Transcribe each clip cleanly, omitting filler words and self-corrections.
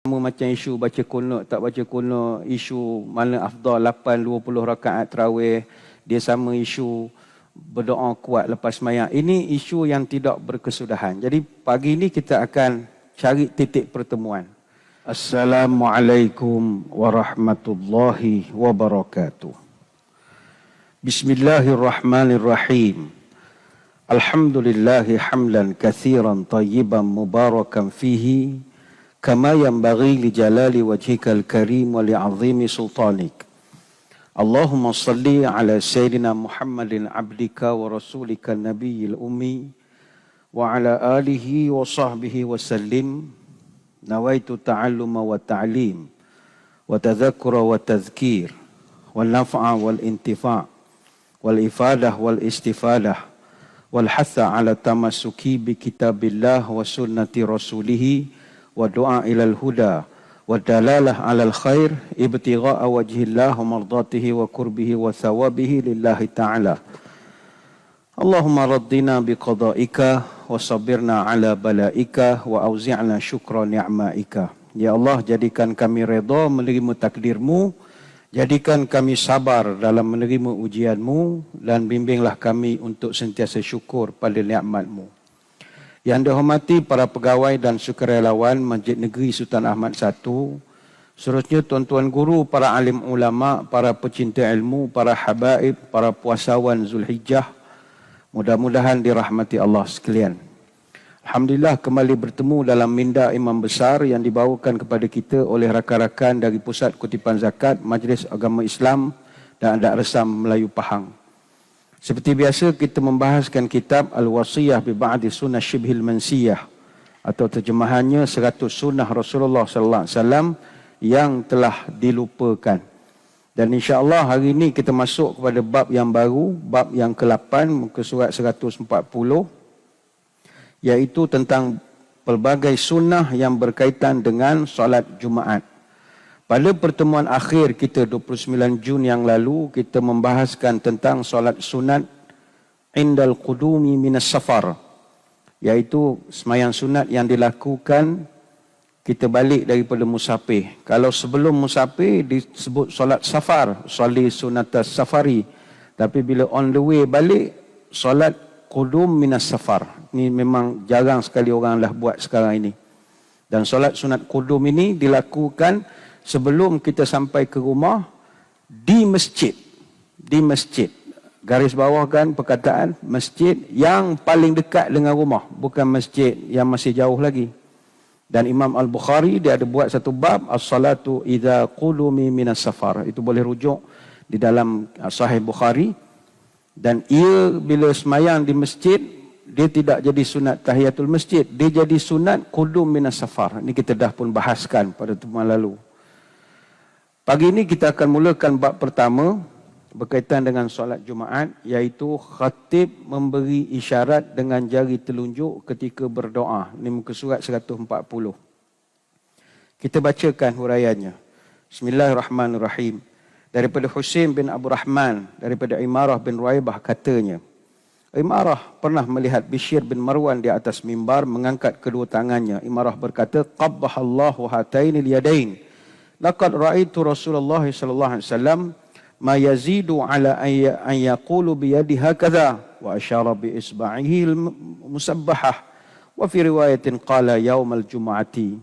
Macam isu baca kunut, tak baca kunut, isu mana afdal 8-20 rakaat tarawih, dia sama isu berdoa kuat lepas sembahyang. Ini isu yang tidak berkesudahan. Jadi pagi ini kita akan cari titik pertemuan. Assalamualaikum warahmatullahi wabarakatuh. Bismillahirrahmanirrahim. Alhamdulillahi hamlan kathiran tayyiban mubarakan fihi kama yanbaghi li jalali wajhikal karim wa li'azimi sultanik. Allahumma salli ala sayyidina Muhammadin abdika wa rasulika nabiyil ummi wa ala alihi wa sahbihi wa sallim. Nawaitu ta'alluma wa ta'lim wa tadhakkura wa tadhkir wal naf'a wal intifa' wal ifadah wal istifadah wal hatha ala tamassuki bi kitabillah wa sunnati rasulih wa du'a ilal huda wa dalalah alal khair ibtigha'a wajhillah wa mardatihi wa qurbihi wa thawabihi lillahi ta'ala. Allahumma raddina biqada'ika wa sabirna ala bala'ika wa auzi'na syukra ni'ma'ika. Ya Allah, jadikan kami redha menerima takdirmu, jadikan kami sabar dalam menerima ujianmu, dan bimbinglah kami untuk sentiasa syukur pada nikmatmu. Yang dihormati para pegawai dan sukarelawan Masjid Negeri Sultan Ahmad I, seterusnya tuan-tuan guru, para alim ulama, para pecinta ilmu, para habaib, para puasawan Zulhijjah, mudah-mudahan dirahmati Allah sekalian. Alhamdulillah kembali bertemu dalam minda imam besar yang dibawakan kepada kita oleh rakan-rakan dari Pusat Kutipan Zakat Majlis Agama Islam dan Adat Resam Melayu Pahang. Seperti biasa kita membahaskan kitab Al-Wasiyah bi Ba'di Sunnah Syibhil Mansiyah, atau terjemahannya 100 sunnah Rasulullah sallallahu alaihi wasallam yang telah dilupakan. Dan insya-Allah hari ini kita masuk kepada bab yang baru, bab yang ke-8 muka surat 140, iaitu tentang pelbagai sunnah yang berkaitan dengan solat Jumaat. Pada pertemuan akhir kita 29 Jun yang lalu, kita membahaskan tentang solat sunat indal qudumi minas safar, iaitu sembahyang sunat yang dilakukan kita balik daripada musafir. Kalau sebelum musafir disebut solat safar, soli sunatas safari. Tapi bila on the way balik, solat qudum minas safar. Ini memang jarang sekali orang dah buat sekarang ini. Dan solat sunat qudum ini dilakukan sebelum kita sampai ke rumah di masjid. Di masjid. Garis bawah kan perkataan masjid yang paling dekat dengan rumah, bukan masjid yang masih jauh lagi. Dan Imam Al-Bukhari dia ada buat satu bab as-salatu idza qudumi minas safar. Itu boleh rujuk di dalam Sahih Bukhari. Dan ia bila semayang di masjid, dia tidak jadi sunat tahiyatul masjid, dia jadi sunat qudum minas safar. Ini kita dah pun bahaskan pada pertemuan lalu. Pagi ini kita akan mulakan bab pertama berkaitan dengan solat Jumaat, iaitu khatib memberi isyarat dengan jari telunjuk ketika berdoa. Ini muka surat 140. Kita bacakan huraiannya. Bismillahirrahmanirrahim. Daripada Husain bin Abu Rahman, daripada Imarah bin Ruaibah katanya, Imarah pernah melihat Bishr bin Marwan di atas mimbar mengangkat kedua tangannya. Imarah berkata, qabbahallahu hataini liyadain. Laqad ra'aitu Rasulullah sallallahu alaihi wasallam ma yazidu ala an yaqulu bi yadihi hakadha wa asyara bi isba'ihi musabbahah wa fi riwayatin qala yaumal jumu'ati.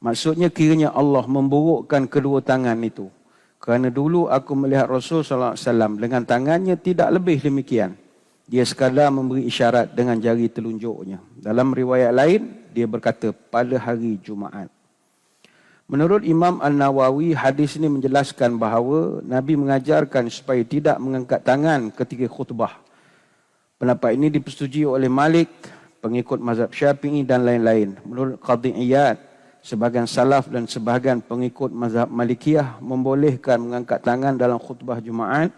Maksudnya kiranya Allah memburukkan kedua tangan itu, kerana dulu aku melihat Rasul sallallahu alaihi wasallam dengan tangannya tidak lebih demikian. Dia sekadar memberi isyarat dengan jari telunjuknya. Dalam riwayat lain dia berkata pada hari Jumaat. Menurut Imam An-Nawawi, hadis ini menjelaskan bahawa Nabi mengajarkan supaya tidak mengangkat tangan ketika khutbah. Pendapat ini dipersetujui oleh Malik, pengikut mazhab Syafi'i dan lain-lain. Menurut Qadhi Iyad, sebahagian salaf dan sebahagian pengikut mazhab Malikiyah membolehkan mengangkat tangan dalam khutbah Jumaat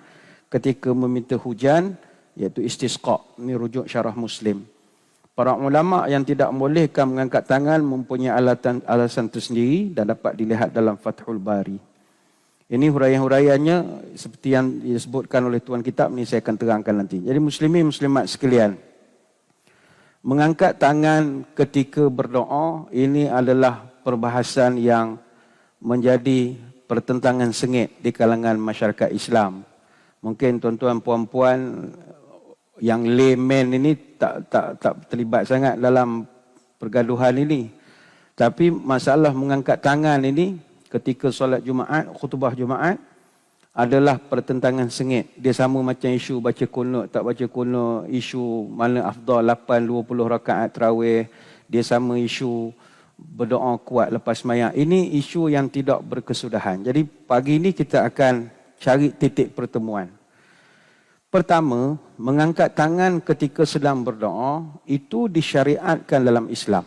ketika meminta hujan, iaitu istisqa. Ini rujuk syarah Muslim. Para ulama yang tidak membolehkan mengangkat tangan mempunyai alasan tersendiri dan dapat dilihat dalam Fathul Bari. Ini huraian-huraiannya seperti yang disebutkan oleh tuan kitab, ini saya akan terangkan nanti. Jadi muslimin muslimat sekalian, mengangkat tangan ketika berdoa ini adalah perbahasan yang menjadi pertentangan sengit di kalangan masyarakat Islam. Mungkin tuan-tuan puan-puan yang layman ini tak terlibat sangat dalam pergaduhan ini. Tapi masalah mengangkat tangan ini ketika solat Jumaat, khutbah Jumaat adalah pertentangan sengit. Dia sama macam isu baca kunut, tak baca kunut, isu mana afdal 8-20 rakaat tarawih. Dia sama isu berdoa kuat lepas sembahyang. Ini isu yang tidak berkesudahan. Jadi pagi ini kita akan cari titik pertemuan. Pertama, mengangkat tangan ketika sedang berdoa itu disyariatkan dalam Islam.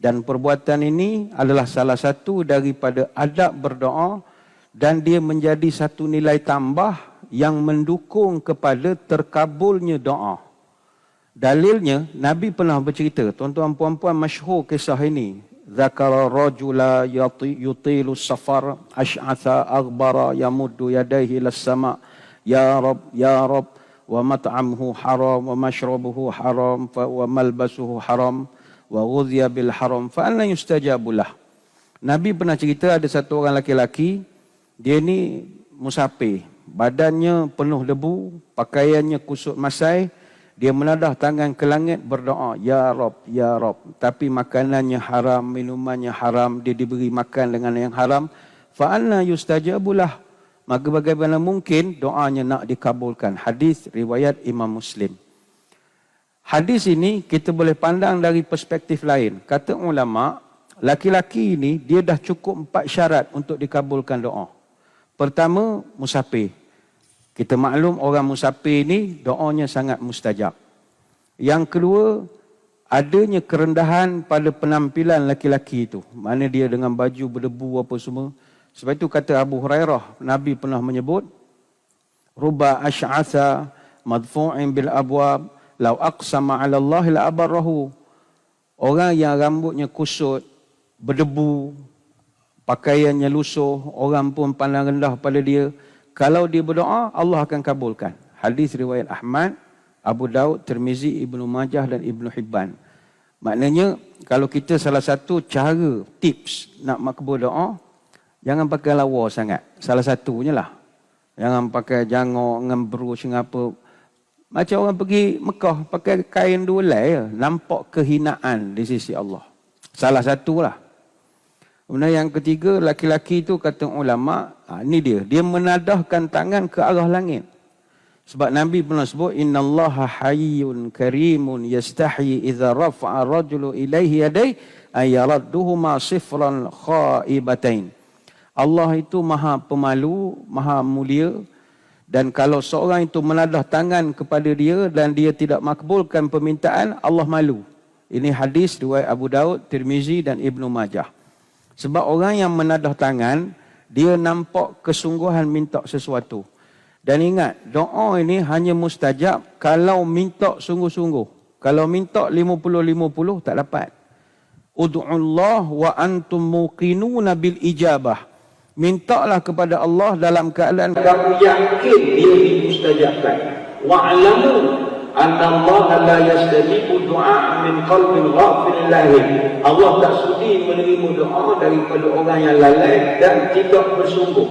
Dan perbuatan ini adalah salah satu daripada adab berdoa dan dia menjadi satu nilai tambah yang mendukung kepada terkabulnya doa. Dalilnya, Nabi pernah bercerita, tuan-tuan puan-puan masyhur kisah ini. Zakara rajula yutilu safar ash'atha aghbara yamuddu yadayhi ila sama' ya Rab wa mat'amuhu haram wa mashrabuhu haram wa malbasuhu haram wa ghudhiya bil haram fa anna yustajabu lah. Nabi pernah cerita ada satu orang laki-laki, dia ni musafir, badannya penuh debu, pakaiannya kusut masai, dia menadah tangan ke langit berdoa, ya Rab, ya Rab. Tapi makanannya haram, minumannya haram, dia diberi makan dengan yang haram. Fa anna yustajabulah. Maka bagaimana mungkin doanya nak dikabulkan? Hadis riwayat Imam Muslim. Hadis ini kita boleh pandang dari perspektif lain. Kata ulama, laki-laki ini dia dah cukup 4 syarat untuk dikabulkan doa. Pertama, musafir. Kita maklum orang musafir ini doanya sangat mustajab. Yang kedua, adanya kerendahan pada penampilan laki-laki itu. Mana dia dengan baju berdebu apa semua. Sebab itu kata Abu Hurairah, Nabi pernah menyebut, Ruba ash'atha madfu'in bil abwab, law aqsama ala Allah la abarrahu. Orang yang rambutnya kusut, berdebu, pakaiannya lusuh, orang pun pandang rendah pada dia. Kalau dia berdoa, Allah akan kabulkan. Hadis riwayat Ahmad, Abu Daud, Tirmizi, Ibnu Majah dan Ibnu Hibban. Maknanya, kalau kita salah satu cara, tips nak makbul doa, jangan pakai lawa sangat. Salah satunya lah. Jangan pakai jangok, dengan brush, dengan apa. Macam orang pergi Mekah, pakai kain dulai, nampak kehinaan di sisi Allah. Salah satulah. Kemudian yang ketiga, laki-laki itu kata ulama, ini dia menadahkan tangan ke arah langit. Sebab Nabi pernah sebut, innallaha hayyun karimun yastahi idza rafa'a rajulu ilaihi yadayhi ay yaradduhuma sifran khaibatain. Allah itu maha pemalu, maha mulia, dan kalau seorang itu menadah tangan kepada dia dan dia tidak makbulkan permintaan, Allah malu. Ini hadis riwayat Abu Daud, Tirmizi dan Ibnu Majah. Sebab orang yang menadah tangan, dia nampak kesungguhan minta sesuatu. Dan ingat, doa ini hanya mustajab kalau minta sungguh-sungguh. Kalau minta 50-50, tak dapat. Ud'ullah wa antum muqinuna bil ijabah. Mintalah kepada Allah dalam keadaan kamu yakin dia dimustajabkan. Wa'lamu anna Allah la yastajibu du'a min qalbin ghafilin lahir. Allah tak sudi menerima doa daripada orang yang lalai dan tidak bersungguh.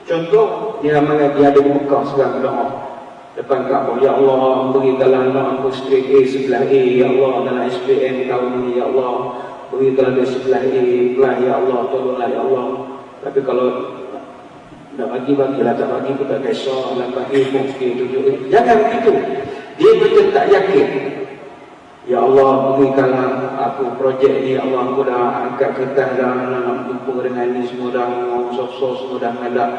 Contoh, dia ramai dia ada di Mekah sekarang berdoa depan Kaabah, ya Allah berikanlah anak aku straight A sebelah A, ya Allah dalam SPM tahun ini, ya Allah berikanlah dia sebelah A pelan, ya Allah tolonglah ya Allah. Tapi kalau nak bagi-bagilah, tak bagi pun tak kisah, nak bagi pun tunjuk. Jangan begitu. Dia betul tak yakin. Ya Allah berikanlah aku projek ni, ya Allah aku dah angkat kertas dah, nak jumpa dengan ni semua dah, sos-sos semua dah mengadak.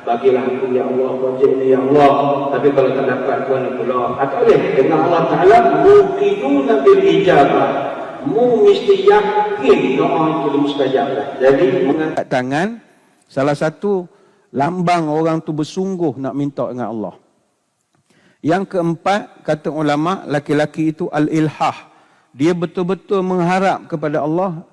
Bagilah aku ya Allah projek ni ya Allah. Tapi kalau tak dapat tuan pula. Tak boleh. Dengan Allah Ta'ala muqinuna bil ijabah. Mu mesti yakin doa itu dimustajabkan. Jadi mengangkat tangan salah satu lambang orang tu bersungguh nak minta dengan Allah. Yang keempat, kata ulama, laki-laki itu al-ilhah. Dia betul-betul mengharap kepada Allah.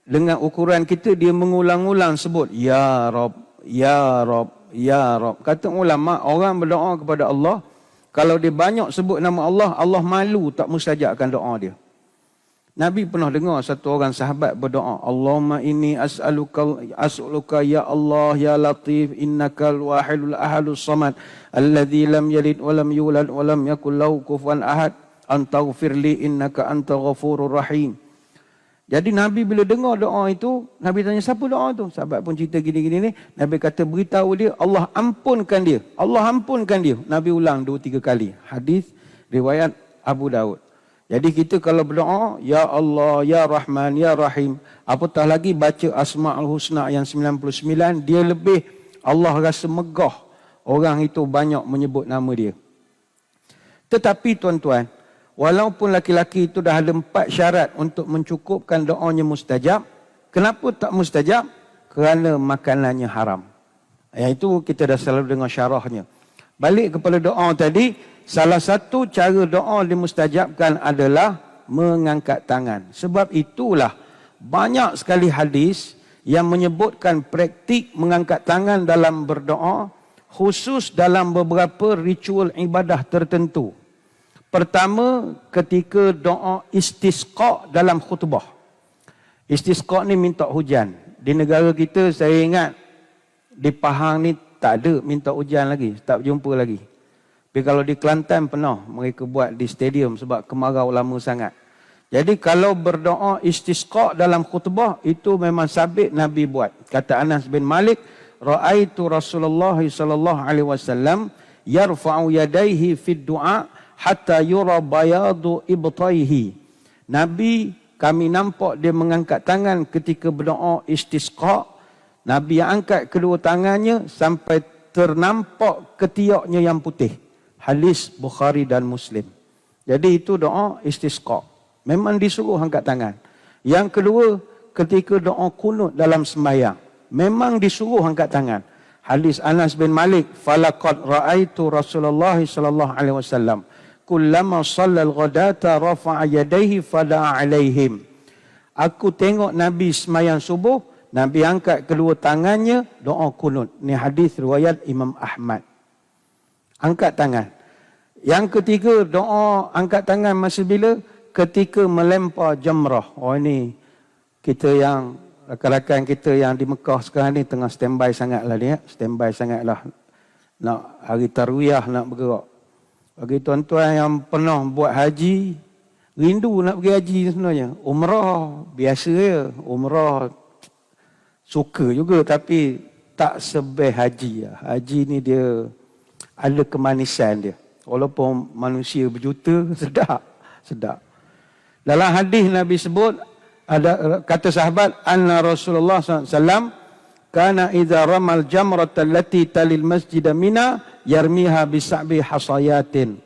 Dengan ukuran kita, dia mengulang-ulang sebut, Ya Rab, Ya Rab, Ya Rab. Kata ulama, orang berdoa kepada Allah, kalau dia banyak sebut nama Allah, Allah malu tak mustajabkan doa dia. Nabi pernah dengar satu orang sahabat berdoa, Allahumma inni as'aluka ya Allah ya Latif innakal wahidul ahadus samad alladzi lam yalid wa lam yulad wa lam yakul lahu kufuwan ahad antaghfirli innaka antal ghafurur rahim. Jadi Nabi bila dengar doa itu, Nabi tanya siapa doa tu? Sahabat pun cerita gini-gini ni. Nabi kata beritahu dia, Allah ampunkan dia. Allah ampunkan dia. Nabi ulang 2-3 kali. Hadis riwayat Abu Daud. Jadi kita kalau berdoa, Ya Allah, Ya Rahman, Ya Rahim, apatah lagi baca Asma'ul Husna yang 99, dia lebih Allah rasa megah orang itu banyak menyebut nama dia. Tetapi tuan-tuan, walaupun laki-laki itu dah ada 4 syarat untuk mencukupkan doanya mustajab, kenapa tak mustajab? Kerana makanannya haram. Itu kita dah selalu dengar syarahnya. Balik kepada doa tadi, salah satu cara doa dimustajabkan adalah mengangkat tangan. Sebab itulah banyak sekali hadis yang menyebutkan praktik mengangkat tangan dalam berdoa, khusus dalam beberapa ritual ibadah tertentu. Pertama, ketika doa istisqa dalam khutbah. Istisqa ni minta hujan. Di negara kita saya ingat di Pahang ni tak ada minta hujan lagi, tak jumpa lagi. Tapi kalau di Kelantan pernah mereka buat di stadium sebab kemarau lama sangat. Jadi kalau berdoa istisqa dalam khutbah itu memang sabit Nabi buat. Kata Anas bin Malik, ra'aitu Rasulullah sallallahu alaihi wasallam yarfa'u yadayhi fid du'a hatta yura bayadu ibtaihi. Nabi kami nampak dia mengangkat tangan ketika berdoa istisqa. Nabi angkat kedua tangannya sampai ternampak ketiaknya yang putih. Hadis Bukhari dan Muslim. Jadi itu doa istisqa. Memang disuruh angkat tangan. Yang kedua, ketika doa kunut dalam sembahyang. Memang disuruh angkat tangan. Hadis Anas bin Malik, falaqad ra'aitu Rasulullah sallallahu alaihi wasallam kullama shallal ghadata rafa'a yadayhi fada'a alaihim. Aku tengok Nabi sembahyang subuh, Nabi angkat kedua tangannya, doa kunut. Ini hadis riwayat Imam Ahmad. Angkat tangan. Yang ketiga, doa angkat tangan masa bila? Ketika melempar jamrah. Oh ini, kita yang, rakan-rakan kita yang di Mekah sekarang ni tengah standby sangat lah ni. Standby sangat lah. Nak hari tarwiyah nak bergerak. Bagi tuan-tuan yang pernah buat haji, rindu nak pergi haji sebenarnya. Umrah, biasa je. Umrah, suka juga tapi tak sebeh haji. Haji ni dia ada kemanisan dia. Walaupun manusia berjuta, sedap. Dalam hadis Nabi sebut, ada kata sahabat, anna Rasulullah SAW kana idza ramal jamrat allati talil masjid Mina yarmiha bisa'bi hasayatin.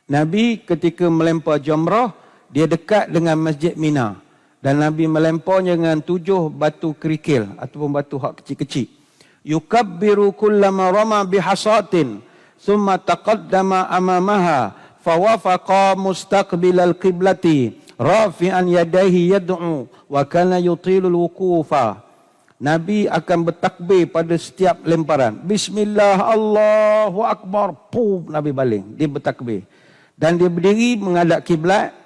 Nabi ketika melempar jamrah, dia dekat dengan masjid Mina. Dan Nabi melemparnya dengan 7 batu kerikil ataupun batu hak kecil-kecil. Yukabbiru kullama rama bihasatin thumma taqaddama amamaha fawafaqa mustaqbilal qiblati rafi'an yadayhi yad'u wa kana yutilul wuqufa. Nabi akan bertakbir pada setiap lemparan. Bismillah, Allahu Akbar. Puh, Nabi baling. Dia bertakbir. Dan dia berdiri menghadap kiblat.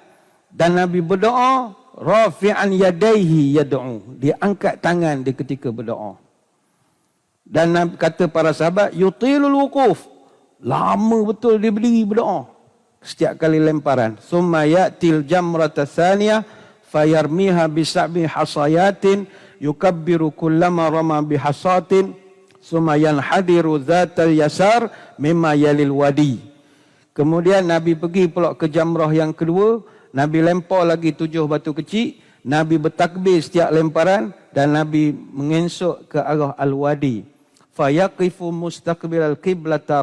Dan Nabi berdoa. Rafi'an yadayhi yad'u. Dia angkat tangan dia ketika berdoa. Dan Nabi kata para sahabat, yutilul wuquf. Lama betul dia berdiri berdoa. Setiap kali lemparan. Summa ya'til jamrata thaniyah fayarmiha bisa'bi hasayatin yukabbiru kullama rama bihasatin summa yanhadiru dhatal yasar mimma yalil wadi. Kemudian Nabi pergi pula ke jamrah yang kedua. Nabi lempar lagi 7 batu kecil. Nabi bertakbir setiap lemparan dan Nabi mengesok ke arah al-wadi. Fayaqifu mustaqbilal qiblata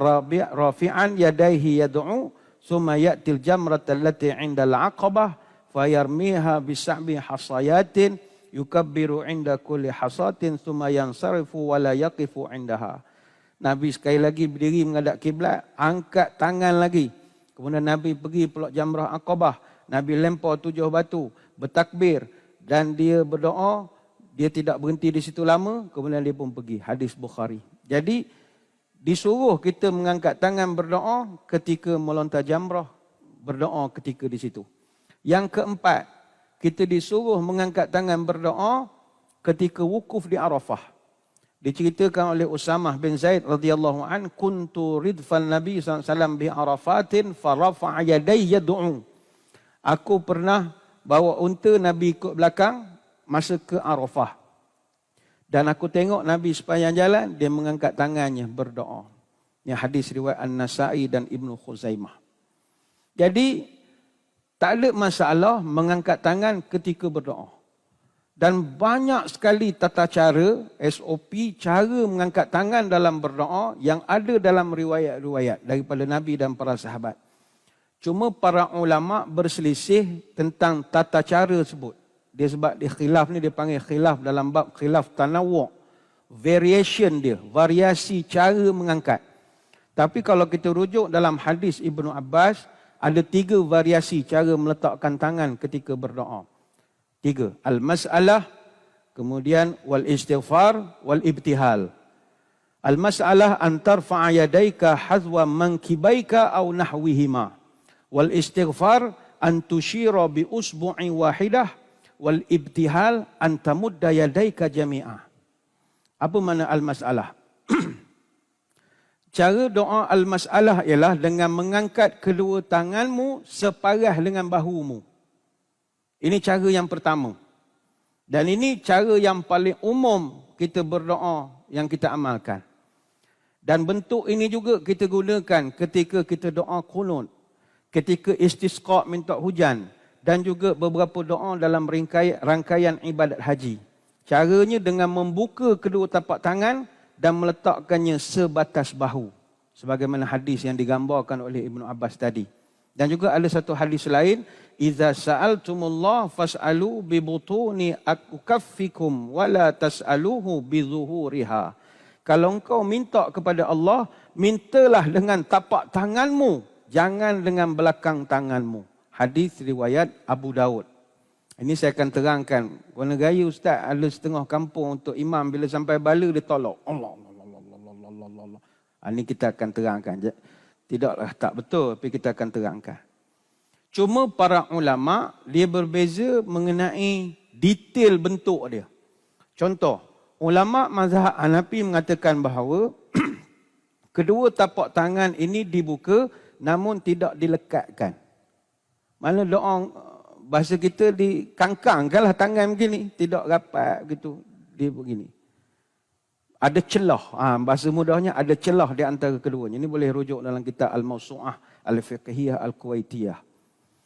rafi'an yadayhi yad'u summa ya'til jamrata allati 'inda al-'aqabah fayarmiha bisa'bi hasayatin yukabbiru 'inda kulli hasatin summa yansarifu wa la yaqifu 'indaha. Nabi sekali lagi berdiri menghadap kiblat, angkat tangan lagi. Kemudian Nabi pergi pula jamrah Aqabah. Nabi lempar 7 batu, bertakbir dan dia berdoa. Dia tidak berhenti di situ lama, kemudian dia pun pergi. Hadis Bukhari. Jadi disuruh kita mengangkat tangan berdoa ketika melontar jamrah, berdoa ketika di situ. Yang keempat, kita disuruh mengangkat tangan berdoa ketika wukuf di Arafah. Diceritakan oleh Usamah bin Zaid radhiyallahu an, kuntu ridfan Nabi SAW bi Arafatin farafa'a yadayhi yad'u. Aku pernah bawa unta Nabi ikut belakang masa ke Arafah. Dan aku tengok Nabi sepanjang jalan dia mengangkat tangannya berdoa. Ini hadis riwayat An-Nasa'i dan Ibnu Khuzaimah. Jadi tak ada masalah mengangkat tangan ketika berdoa. Dan banyak sekali tata cara, SOP, cara mengangkat tangan dalam berdoa yang ada dalam riwayat-riwayat daripada Nabi dan para sahabat. Cuma para ulama berselisih tentang tata cara tersebut. Dia sebab dia khilaf ni dia panggil khilaf dalam bab khilaf tanawwu'. Variation dia, variasi cara mengangkat. Tapi kalau kita rujuk dalam hadis Ibnu Abbas, ada 3 variasi cara meletakkan tangan ketika berdoa. 3. Al-mas'alah, kemudian wal-istighfar, wal-ibtihal. Al-mas'alah an tarfa'a yadayka hazwa mankibaika aw nahwihima. Wal-istighfar an tushira bi usbu'i wahidah. Wal-ibtihal an tamudda yadayka jami'ah. Apa makna al-mas'alah? Cara doa al-mas'alah ialah dengan mengangkat kedua tanganmu separah dengan bahumu. Ini cara yang pertama. Dan ini cara yang paling umum kita berdoa yang kita amalkan. Dan bentuk ini juga kita gunakan ketika kita doa qunut, ketika istisqa minta hujan dan juga beberapa doa dalam rangkaian ibadat haji. Caranya dengan membuka kedua tapak tangan dan meletakkannya sebatas bahu. Sebagaimana hadis yang digambarkan oleh Ibnu Abbas tadi. Dan juga ada satu hadis lain, idza sa'altumullah fas'alu bi butuni akuffikum wala tas'aluhu bi zuhuriha. Kalau engkau minta kepada Allah, mintalah dengan tapak tanganmu, jangan dengan belakang tanganmu. Hadis riwayat Abu Daud. Ini saya akan terangkan. Guna gaya ustaz ada setengah kampung untuk imam bila sampai bala dia tolak. Allah. Ini kita akan terangkan. Tidaklah tak betul, tapi kita akan terangkan. Cuma para ulama, dia berbeza mengenai detail bentuk dia. Contoh, ulama mazhab Hanafi mengatakan bahawa kedua tapak tangan ini dibuka namun tidak dilekatkan. Mana doa, bahasa kita dikangkangkanlah tangan begini, tidak rapat begitu, dia begini. Ada celah, bahasa mudahnya ada celah di antara keduanya. Ini boleh rujuk dalam kitab Al-Mawsu'ah Al-Fiqhiyah Al-Kuwaitiyah.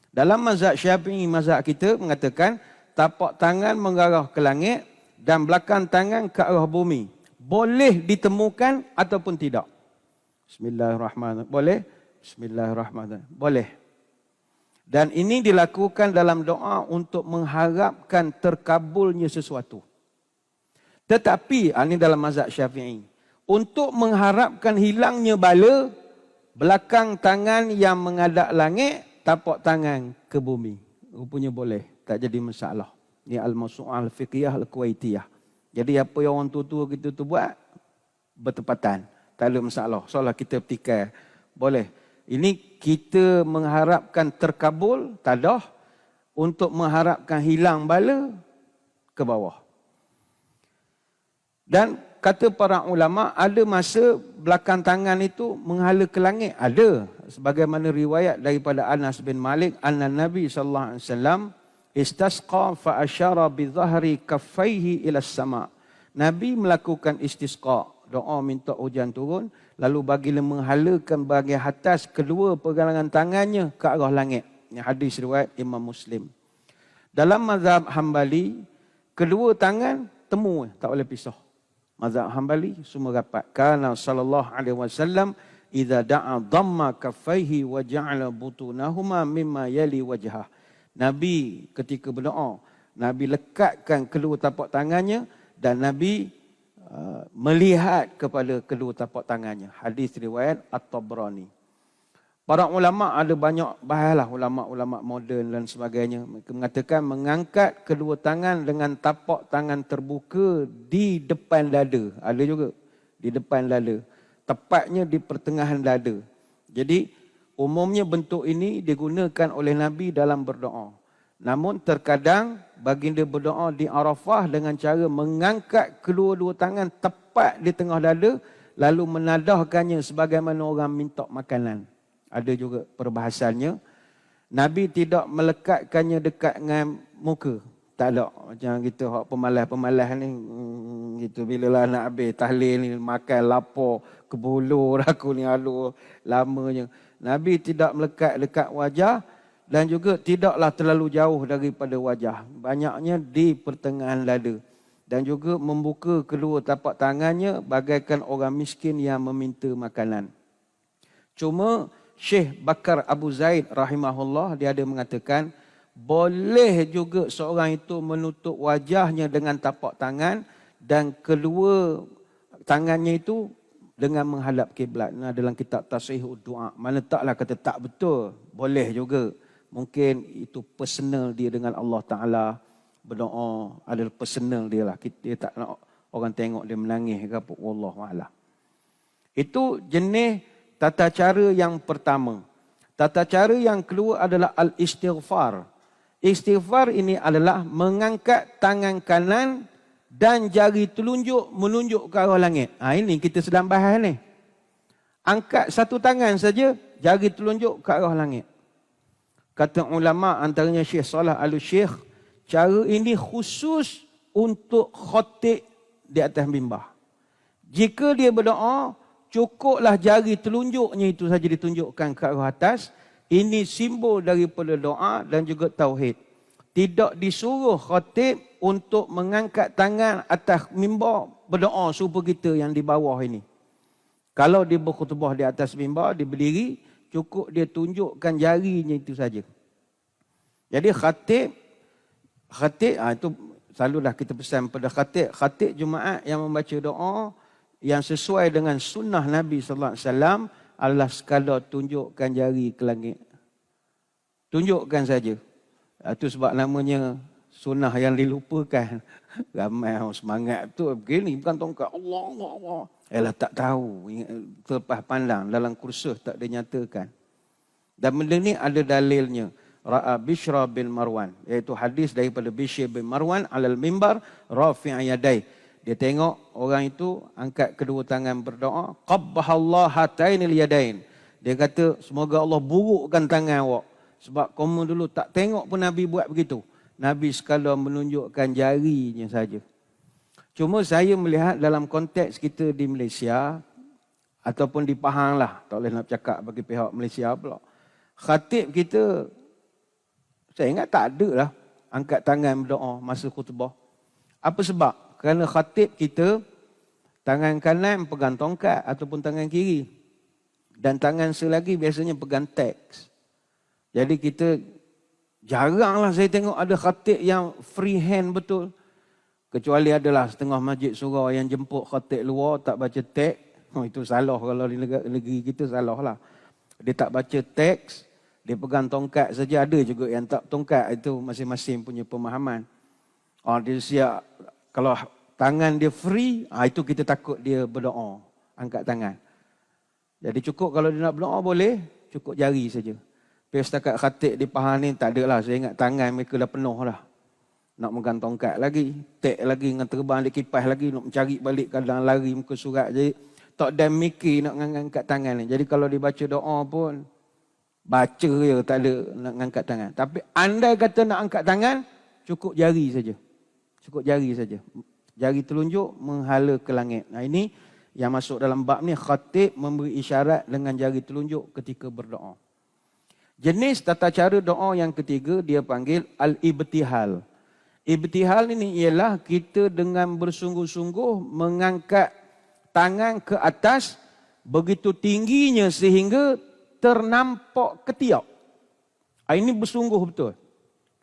Dalam mazhab Syafi'i, mazhab kita mengatakan tapak tangan mengarah ke langit dan belakang tangan ke arah bumi. Boleh ditemukan ataupun tidak. Bismillahirrahmanirrahim. Boleh? Bismillahirrahmanirrahim. Boleh. Dan ini dilakukan dalam doa untuk mengharapkan terkabulnya sesuatu. Tetapi, ini dalam mazhab Syafi'i, untuk mengharapkan hilangnya bala, belakang tangan yang menghadap langit, tapak tangan ke bumi. Rupanya boleh, tak jadi masalah. Ini Al-Mawsu'ah Al-Fiqhiyah Al-Kuwaitiyah. Jadi apa yang orang tua-tua kita tu buat, bertepatan. Tak ada masalah. Soalnya kita petikai, boleh. Ini kita mengharapkan terkabul, tak ada. Untuk mengharapkan hilang bala, ke bawah. Dan kata para ulama, ada masa belakang tangan itu menghala ke langit. Ada. Sebagaimana riwayat daripada Anas bin Malik, anna Nabi SAW istasqa fa asyara bi dhahri kaffaihi ila sama. Nabi melakukan istisqa, doa minta hujan turun, lalu baginda menghalakan bahagian atas kedua pergelangan tangannya ke arah langit. Ini hadis riwayat Imam Muslim. Dalam mazhab Hambali, kedua tangan temu, tak boleh pisah. Mazhab Hambali semua rapat. Kana sallallahu alaihi wasallam idza da'a dhamma kaffaihi wa ja'ala butunahuma mimma yali wajhah. Nabi ketika berdoa, Nabi lekatkan kedua tapak tangannya dan Nabi melihat kepada kedua tapak tangannya. Hadis riwayat At-Tabrani. Para ulama ada banyak bahaslah, ulama-ulama moden dan sebagainya. Mereka mengatakan mengangkat kedua tangan dengan tapak tangan terbuka di depan dada. Ada juga di depan dada. Tepatnya di pertengahan dada. Jadi umumnya bentuk ini digunakan oleh Nabi dalam berdoa. Namun terkadang baginda berdoa di Arafah dengan cara mengangkat kedua-dua tangan tepat di tengah dada lalu menadahkannya sebagaimana orang minta makanan. Ada juga perbahasannya. Nabi tidak melekatkannya dekat dengan muka. Tak ada. Macam kita pemalas-pemalas ni gitu bila lah nak habis tahlil ni makan lapar kebulu aku ni alu lamanya. Nabi tidak melekat dekat wajah dan juga tidaklah terlalu jauh daripada wajah. Banyaknya di pertengahan dada. Dan juga membuka kedua tapak tangannya bagaikan orang miskin yang meminta makanan. Cuma Syekh Bakar Abu Zaid rahimahullah, dia ada mengatakan, boleh juga seorang itu menutup wajahnya dengan tapak tangan dan kedua tangannya itu dengan menghadap kiblat. Nah, dalam kitab Tasihud Doa. Mana taklah kata tak betul. Boleh juga. Mungkin itu personal dia dengan Allah Ta'ala. Berdoa adalah personal dia lah. Dia tak nak orang tengok dia menangis ke apa. Wallahualam. Itu jenis tata cara yang pertama. Tata cara yang kedua adalah al-istighfar. Istighfar ini adalah mengangkat tangan kanan dan jari telunjuk menunjuk ke arah langit. Ini kita sedang bahas ni. Angkat satu tangan saja, jari telunjuk ke arah langit. Kata ulama antaranya Syekh Salah Al-Syekh, cara ini khusus untuk khatib di atas mimbar. Jika dia berdoa, cukuplah jari telunjuknya itu saja ditunjukkan ke arah atas. Ini simbol daripada doa dan juga tauhid. Tidak disuruh khatib untuk mengangkat tangan atas mimbar berdoa serupa kita yang di bawah ini. Kalau dia berkhutbah di atas mimbar, dia berdiri, cukup dia tunjukkan jarinya itu saja. Jadi khatib itu selalulah kita pesan pada khatib Jumaat yang membaca doa yang sesuai dengan sunnah Nabi sallallahu alaihi wasallam adalah sekadar tunjukkan jari ke langit. Tunjukkan saja. Itu sebab namanya sunnah yang dilupakan. Ramai orang semangat tu begini bukan tongkat Allah Allah Allah. Tak tahu, terlepas pandang dalam kursus tak dinyatakan. Dan benda ni ada dalilnya. Ra'a Bishra bin Marwan, iaitu hadis daripada Bishr bin Marwan alal mimbar rafi'a yadai. Dia tengok orang itu angkat kedua tangan berdoa, qabbahallahu hatainil yadain. Dia kata semoga Allah burukkan tangan awak. Sebab kamu dulu tak tengok pun Nabi buat begitu. Nabi sekadar menunjukkan jarinya saja. Cuma saya melihat dalam konteks kita di Malaysia ataupun di Pahang lah, tak boleh nak cakap bagi pihak Malaysia pula. Khatib kita, saya ingat tak ada lah angkat tangan berdoa masa khutbah. Apa sebab? Kerana khatib kita tangan kanan pegang tongkat ataupun tangan kiri. Dan tangan selagi biasanya pegang teks. Jadi kita jaranglah saya tengok ada khatib yang free hand betul. Kecuali adalah setengah masjid surau yang jemput khatib luar tak baca teks. Itu salah kalau di negeri kita salah lah. Dia tak baca teks, dia pegang tongkat saja. Ada juga yang tak tongkat, itu masing-masing punya pemahaman. Dia siap, kalau tangan dia free, itu kita takut dia berdoa, angkat tangan. Jadi cukup kalau dia nak berdoa boleh, cukup jari saja. Tapi setakat khatib di Pahang ni tak ada lah. Saya ingat tangan mereka dah penuh lah. Nak megang tongkat lagi, tek lagi, dengan terbang di kipas lagi, nak mencari balik kadang lari muka surat. Jadi tak ada mikir nak angkat tangan ni. Jadi kalau dibaca doa pun, baca je, tak ada nak angkat tangan. Tapi andai kata nak angkat tangan, cukup jari saja. Cukup jari saja. Jari telunjuk menghala ke langit. Nah ini yang masuk dalam bab ni, khatib memberi isyarat dengan jari telunjuk ketika berdoa. Jenis tata cara doa yang ketiga dia panggil al-ibtihal. Ibtihal ini ialah kita dengan bersungguh-sungguh mengangkat tangan ke atas begitu tingginya sehingga ternampak ketiak. Ini bersungguh betul.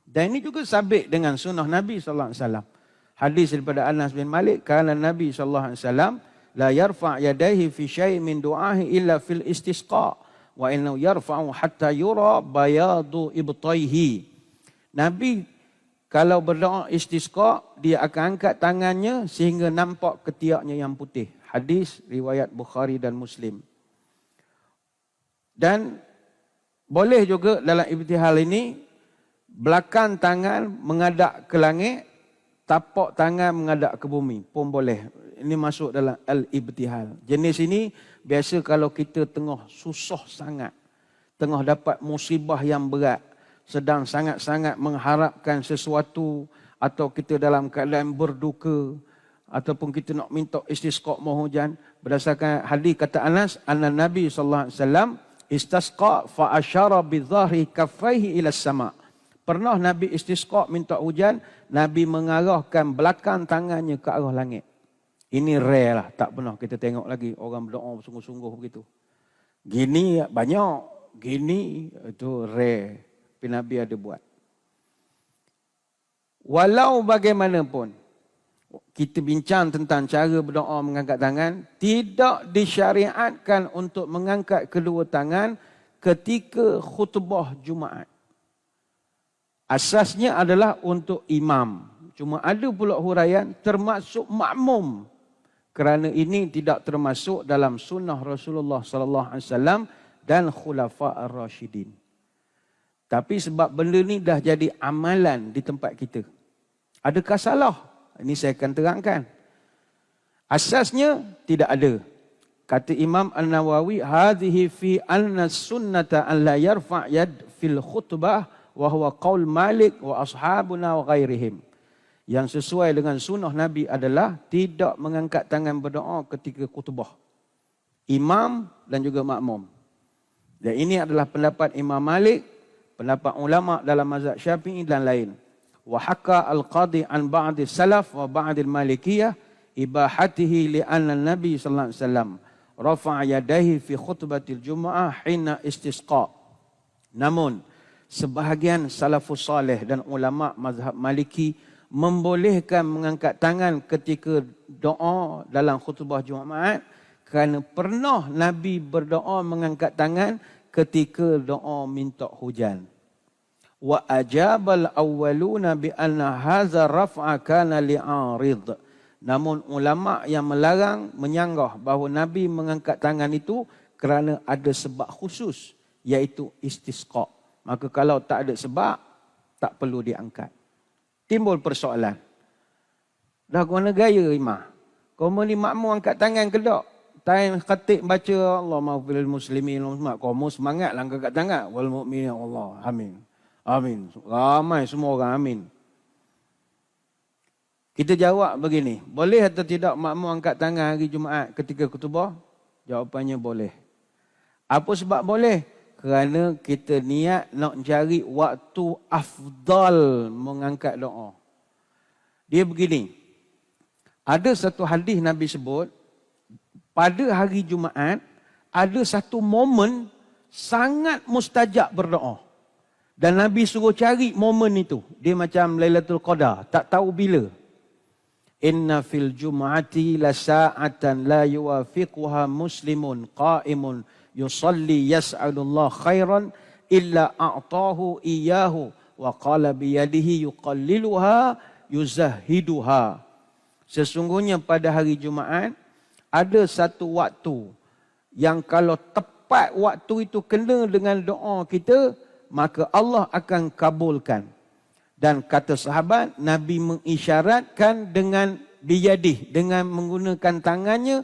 Dan ini juga sabit dengan sunnah Nabi sallallahu alaihi wasallam. Hadis daripada Anas bin Malik, kana Nabi sallallahu alaihi wasallam la yarfa' yadayhi fi syai' min du'ahi illa fil istisqa wa innahu yarfa'u hatta yura bayadu ibtaihi. Nabi kalau berdoa istisqa, dia akan angkat tangannya sehingga nampak ketiaknya yang putih. Hadis riwayat Bukhari dan Muslim. Dan boleh juga dalam ibtihal ini Belakang tangan menghadap ke langit, tapak tangan menghadap ke bumi pun boleh. Ini masuk dalam al-ibtihal. Jenis ini biasa kalau kita tengah susah sangat, tengah dapat musibah yang berat, sedang sangat-sangat mengharapkan sesuatu, atau kita dalam keadaan berduka, ataupun kita nak minta istisqa mohon hujan. Berdasarkan hadis kata Anas, anna Nabi sallallahu alaihi wasallam istasqa fa asyara bi dhahri kaffaihi ila sama. Pernah Nabi istisqa minta hujan, Nabi mengarahkan belakang tangannya ke arah langit. Ini rare lah, tak pernah kita tengok lagi orang berdoa sungguh-sungguh begitu. Gini banyak, gini itu rare. Tapi Nabi ada buat. Walau bagaimanapun, kita bincang tentang cara berdoa mengangkat tangan, tidak disyariatkan untuk mengangkat kedua tangan ketika khutbah Jumaat. Asasnya adalah untuk imam. Cuma ada pula huraian termasuk makmum. Kerana ini tidak termasuk dalam sunnah Rasulullah sallallahu alaihi wasallam dan khulafa ar-rasyidin. Tapi sebab benda ni dah jadi amalan di tempat kita. Adakah salah? Ini saya akan terangkan. Asasnya tidak ada. Kata Imam An-Nawawi, hadhihi fi anna sunnata an la yarfa' yad fil khutbah wa huwa qaul Malik wa ashabuna wa ghairihim. Yang sesuai dengan sunnah Nabi adalah tidak mengangkat tangan berdoa ketika khutbah. Imam dan juga makmum. Dan ini adalah pendapat Imam Malik, pendapat ulama dalam mazhab Syafi'i dan lain. Wa haka al-qadi an ba'di salaf wa ba'di al-malikiyah ibahatihi li anna Nabi sallallahu alaihi wasallam rafa'a yadayhi fi khutbatil Jumu'ah hina istisqa. Namun sebahagian salafus salih dan ulama mazhab Maliki membolehkan mengangkat tangan ketika doa dalam khutbah Jumaat kerana pernah Nabi berdoa mengangkat tangan ketika doa minta hujan. Wa ajabal awwaluna bi anna hadza raf'a kana li'arid. Namun ulama yang melarang menyanggah bahawa Nabi mengangkat tangan itu kerana ada sebab khusus, iaitu istisqa. Maka kalau tak ada sebab, tak perlu diangkat. Timbul persoalan. Dah guna gaya imam. Kau ni makmum angkat tangan ke tak? Time khatib baca Allah maghfiril muslimin muslimat. Kau semangatlah angkat tangan. Wal mu'minin Allah. Amin. Amin. Ramai semua orang amin. Kita jawab begini. Boleh atau tidak makmum angkat tangan hari Jumaat ketika khutbah? Jawapannya boleh. Apa sebab boleh? Kerana kita niat nak cari waktu afdal mengangkat doa. Dia begini. Ada satu hadis Nabi sebut, pada hari Jumaat, ada satu momen sangat mustajab berdoa. Dan Nabi suruh cari momen itu. Dia macam Lailatul Qadar, tak tahu bila. Inna fil Jum'ati la sa'atan la yuwafiquha muslimun qa'imun yusalli yas'alullah khairan illa a'tahu iyahu wa qala biyadihi yuqalliluha yuzahiduha. Sesungguhnya pada hari Jumaat ada satu waktu yang kalau tepat waktu itu kena dengan doa kita, maka Allah akan kabulkan. Dan kata sahabat, Nabi mengisyaratkan dengan biyadih, dengan menggunakan tangannya.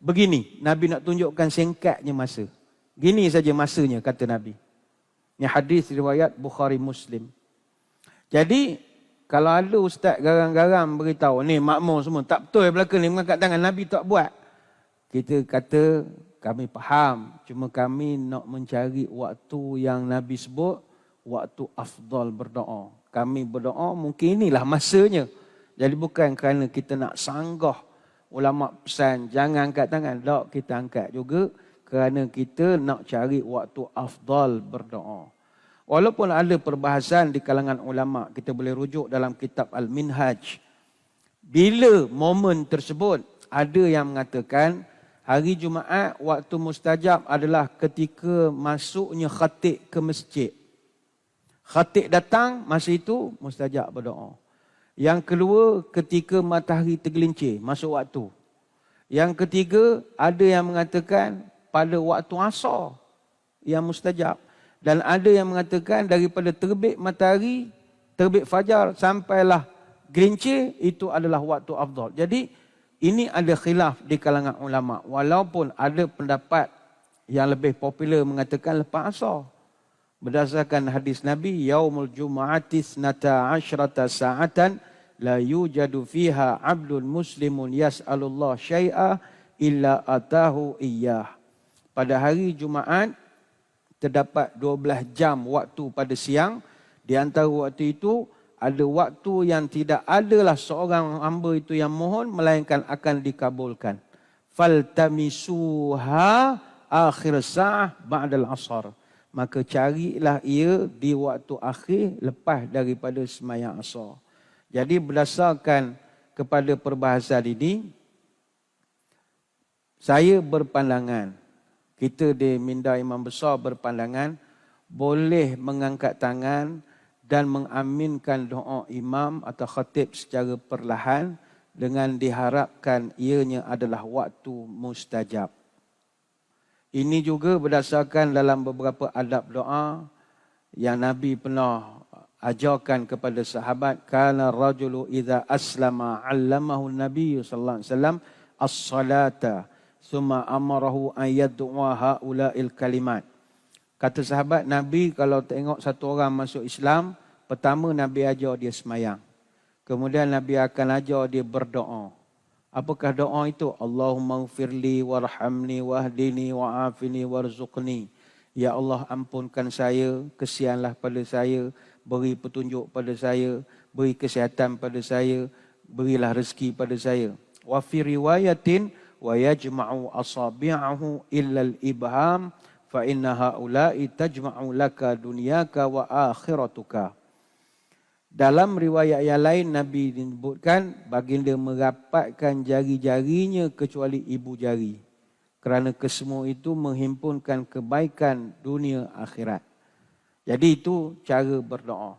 Begini, Nabi nak tunjukkan singkatnya masa. Gini saja masanya, kata Nabi. Ini hadis riwayat Bukhari Muslim. Jadi, kalau ada ustaz garang-garang beritahu, ni makmum semua, tak betul belakang ni mengangkat tangan, Nabi tak buat. Kita kata, kami faham. Cuma kami nak mencari waktu yang Nabi sebut, waktu afdal berdoa. Kami berdoa, mungkin inilah masanya. Jadi bukan kerana kita nak sanggah ulama pesan jangan angkat tangan, tak, kita angkat juga kerana kita nak cari waktu afdal berdoa. Walaupun ada perbahasan di kalangan ulama, kita boleh rujuk dalam kitab Al-Minhaj. Bila momen tersebut, ada yang mengatakan hari Jumaat waktu mustajab adalah ketika masuknya khatib ke masjid. Khatib datang, masa itu mustajab berdoa. Yang kedua, ketika matahari tergelincir, masuk waktu. Yang ketiga, ada yang mengatakan pada waktu asar yang mustajab. Dan ada yang mengatakan daripada terbit matahari, terbit fajar sampailah gelincir, itu adalah waktu afdal. Jadi ini ada khilaf di kalangan ulama. Walaupun ada pendapat yang lebih popular mengatakan lepas asar. Berdasarkan hadis Nabi, yaumul jumu'ati 12 sa'atan la yujadu fiha 'abdun muslimun yas'alullah syai'a illa atahu iyyah. Pada hari Jumaat terdapat 12 jam waktu pada siang. Di antara waktu itu ada waktu yang tidak adalah seorang hamba itu yang mohon melainkan akan dikabulkan. Faltamisuha akhir sa'ah ba'dal asar. Maka carilah ia di waktu akhir lepas daripada sembahyang asar. Jadi berdasarkan kepada perbahasan ini, saya berpandangan, kita di Minda Imam Besar berpandangan, boleh mengangkat tangan dan mengaminkan doa imam atau khatib secara perlahan dengan diharapkan ianya adalah waktu mustajab. Ini juga berdasarkan dalam beberapa adab doa yang Nabi pernah ajarkan kepada sahabat. Kana rajulu idza aslama 'allamahu an-nabiy sallallahu alaihi wasallam as-salata thumma amarahu an yad'a haula'il kalimat. Kata sahabat, Nabi kalau tengok satu orang masuk Islam, pertama Nabi ajar dia sembahyang. Kemudian Nabi akan ajar dia berdoa. Apakah doa itu? Allahumma ighfirli warhamni wahdini wa'afini warzuqni. Ya Allah, ampunkan saya, kesianlah pada saya, beri petunjuk pada saya, beri kesihatan pada saya, berilah rezeki pada saya. Wa fi riwayatin wa yajma'u asabi'ahu illa al-ibham fa inna haula'i tajma'u laka dunyaka wa akhiratuka. Dalam riwayat yang lain Nabi menyebutkan baginda merapatkan jari-jarinya kecuali ibu jari. Kerana kesemua itu menghimpunkan kebaikan dunia akhirat. Jadi itu cara berdoa.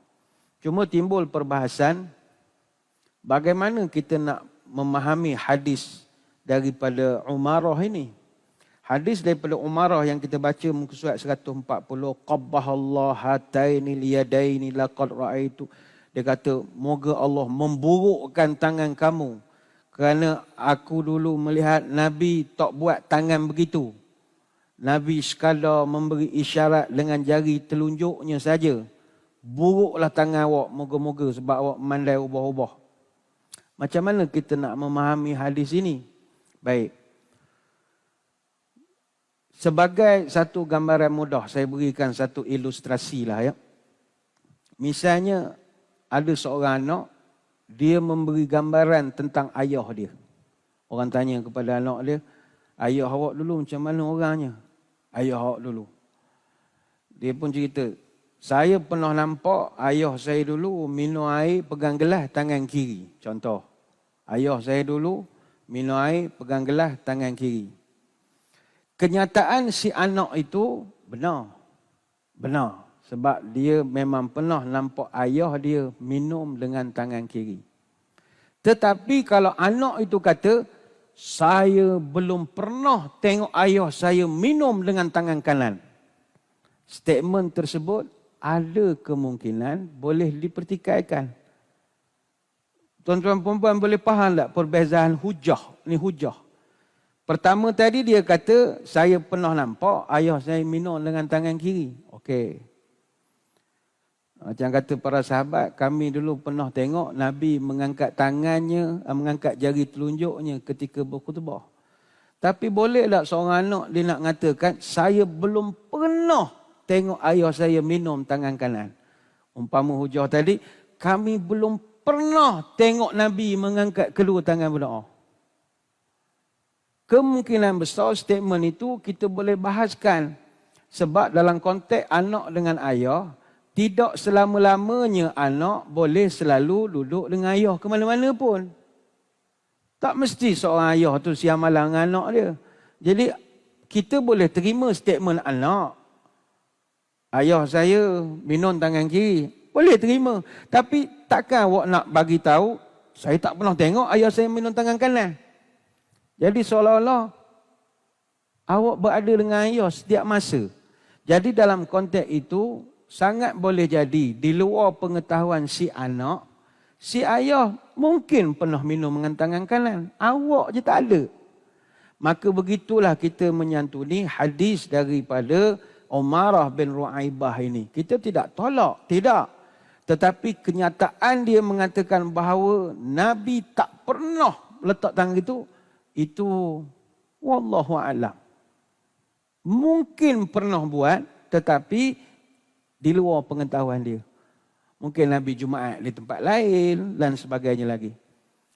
Cuma timbul perbahasan bagaimana kita nak memahami hadis daripada Umarah ini. Hadis daripada Umarah yang kita baca muka surat 140, qabbahallahu hataini liyadaini laqad raaitu. Dia kata, moga Allah memburukkan tangan kamu kerana aku dulu melihat Nabi tak buat tangan begitu. Nabi sekadar memberi isyarat dengan jari telunjuknya saja. Buruklah tangan awak, moga-moga sebab awak memandai ubah-ubah. Macam mana kita nak memahami hadis ini? Baik. Sebagai satu gambaran mudah, saya berikan satu ilustrasi lah ya. Misalnya, ada seorang anak, dia memberi gambaran tentang ayah dia. Orang tanya kepada anak dia, ayah awak dulu macam mana orangnya? Ayah awak dulu. Dia pun cerita, saya pernah nampak ayah saya dulu minum air pegang gelas tangan kiri. Contoh, ayah saya dulu minum air pegang gelas tangan kiri. Kenyataan si anak itu benar. Benar. Sebab dia memang pernah nampak ayah dia minum dengan tangan kiri. Tetapi kalau anak itu kata, saya belum pernah tengok ayah saya minum dengan tangan kanan. Statement tersebut ada kemungkinan boleh dipertikaikan. Tuan-tuan perempuan boleh faham tak perbezaan hujah? Ini hujah. Pertama tadi dia kata, saya pernah nampak ayah saya minum dengan tangan kiri. Okey. Macam kata para sahabat, kami dulu pernah tengok Nabi mengangkat tangannya, mengangkat jari telunjuknya ketika berkhutbah. Tapi boleh tak seorang anak dia nak mengatakan, saya belum pernah tengok ayah saya minum tangan kanan. Umpama hujah tadi, kami belum pernah tengok Nabi mengangkat kedua tangan berdoa. Kemungkinan besar statement itu kita boleh bahaskan. Sebab dalam konteks anak dengan ayah, tidak selama-lamanya anak boleh selalu duduk dengan ayah ke mana-mana pun. Tak mesti seorang ayah tu siang malam dengan anak dia. Jadi kita boleh terima statement anak. Ayah saya minum tangan kiri. Boleh terima. Tapi takkan awak nak bagi tahu, saya tak pernah tengok ayah saya minum tangan kanan. Jadi seolah-olah awak berada dengan ayah setiap masa. Jadi dalam konteks itu, sangat boleh jadi di luar pengetahuan si anak, si ayah mungkin pernah minum dengan tangan kanan. Awak je tak ada. Maka begitulah kita menyantuni hadis daripada Umarah bin Ru'aibah ini. Kita tidak tolak, tidak. Tetapi kenyataan dia mengatakan bahawa Nabi tak pernah letak tangan itu wallahu a'lam. Mungkin pernah buat, tetapi di luar pengetahuan dia. Mungkin Nabi Jumaat di tempat lain dan sebagainya lagi.